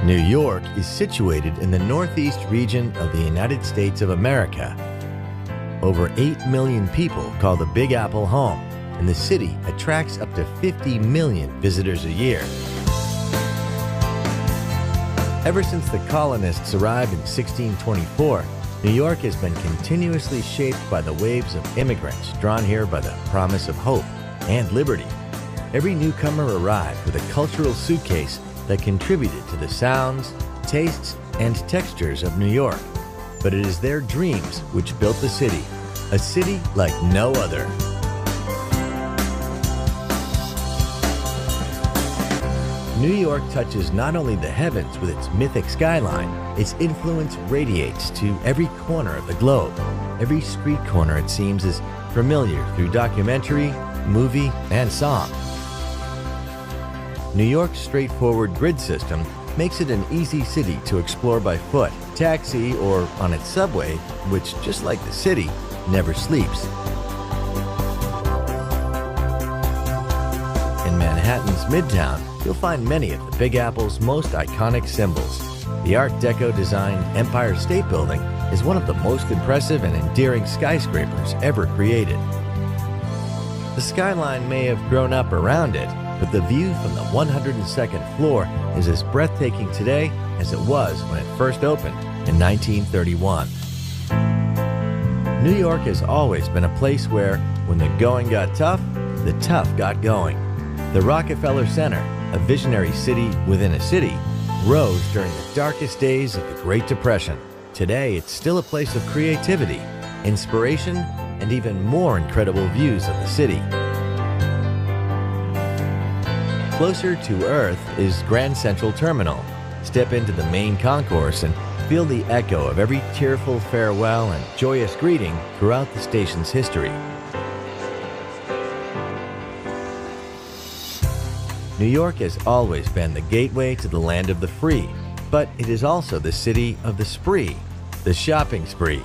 New York is situated in the northeast region of the United States of America. Over 8 million people call the Big Apple home, and the city attracts up to 50 million visitors a year. Ever since the colonists arrived in 1624, New York has been continuously shaped by the waves of immigrants drawn here by the promise of hope and liberty. Every newcomer arrived with a cultural suitcase that contributed to the sounds, tastes, and textures of New York. But it is their dreams which built the city, a city like no other. New York touches not only the heavens with its mythic skyline, its influence radiates to every corner of the globe. Every street corner, it seems, is familiar through documentary, movie, and song. New York's straightforward grid system makes it an easy city to explore by foot, taxi, or on its subway, which, just like the city, never sleeps. In Manhattan's Midtown, you'll find many of the Big Apple's most iconic symbols. The Art Deco-designed Empire State Building is one of the most impressive and endearing skyscrapers ever created. The skyline may have grown up around it, but the view from the 102nd floor is as breathtaking today as it was when it first opened in 1931. New York has always been a place where, when the going got tough, the tough got going. The Rockefeller Center, a visionary city within a city, rose during the darkest days of the Great Depression. Today, it's still a place of creativity, inspiration, and even more incredible views of the city. Closer to Earth is Grand Central Terminal. Step into the main concourse and feel the echo of every tearful farewell and joyous greeting throughout the station's history. New York has always been the gateway to the land of the free, but it is also the city of the spree, the shopping spree.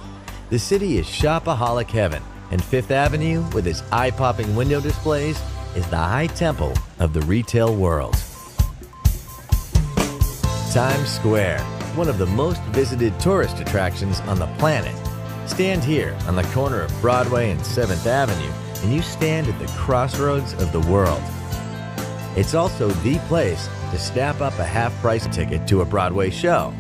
The city is shopaholic heaven, and Fifth Avenue, with its eye-popping window displays, is the high temple of the retail world. Times Square, one of the most visited tourist attractions on the planet. Stand here on the corner of Broadway and 7th Avenue, and you stand at the crossroads of the world. It's also the place to snap up a half-price ticket to a Broadway show.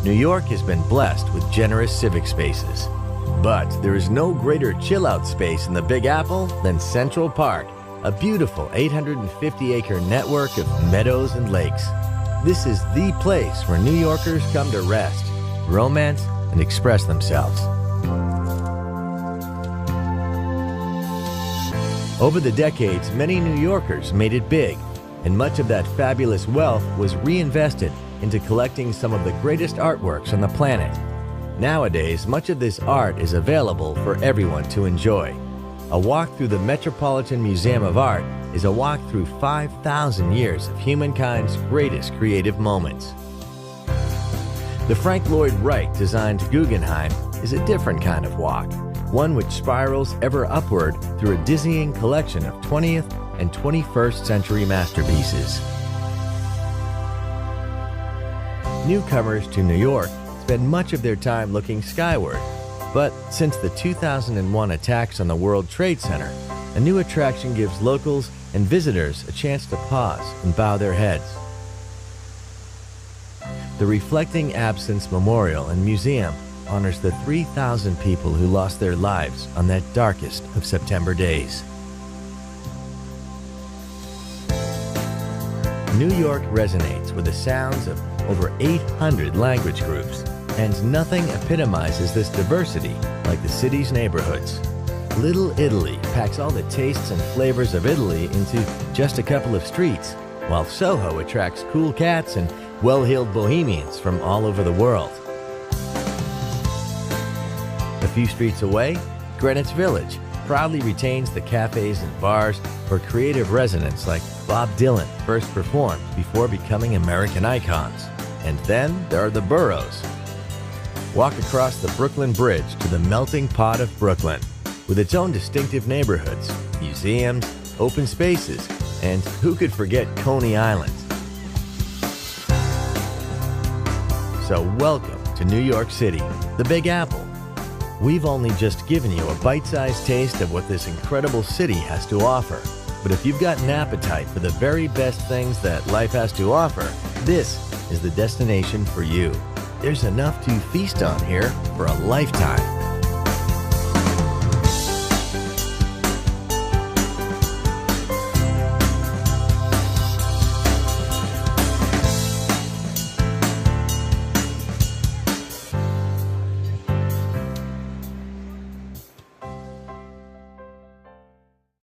New York has been blessed with generous civic spaces. But there is no greater chill-out space in the Big Apple than Central Park, a beautiful 850-acre network of meadows and lakes. This is the place where New Yorkers come to rest, romance, and express themselves. Over the decades, many New Yorkers made it big, and much of that fabulous wealth was reinvested into collecting some of the greatest artworks on the planet. Nowadays, much of this art is available for everyone to enjoy. A walk through the Metropolitan Museum of Art is a walk through 5,000 years of humankind's greatest creative moments. The Frank Lloyd Wright-designed Guggenheim is a different kind of walk, one which spirals ever upward through a dizzying collection of 20th and 21st century masterpieces. Newcomers to New York spend much of their time looking skyward, but since the 2001 attacks on the World Trade Center, a new attraction gives locals and visitors a chance to pause and bow their heads. The Reflecting Absence Memorial and Museum honors the 3,000 people who lost their lives on that darkest of September days. New York resonates with the sounds of over 800 language groups, and nothing epitomizes this diversity like the city's neighborhoods. Little Italy packs all the tastes and flavors of Italy into just a couple of streets, while Soho attracts cool cats and well-heeled bohemians from all over the world. A few streets away, Greenwich Village proudly retains the cafes and bars where creative residents like Bob Dylan first performed before becoming American icons. And then there are the boroughs. Walk across the Brooklyn Bridge to the melting pot of Brooklyn, with its own distinctive neighborhoods, museums, open spaces, and who could forget Coney Island? So welcome to New York City, the Big Apple. We've only just given you a bite-sized taste of what this incredible city has to offer. But if you've got an appetite for the very best things that life has to offer, this is the destination for you. There's enough to feast on here for a lifetime.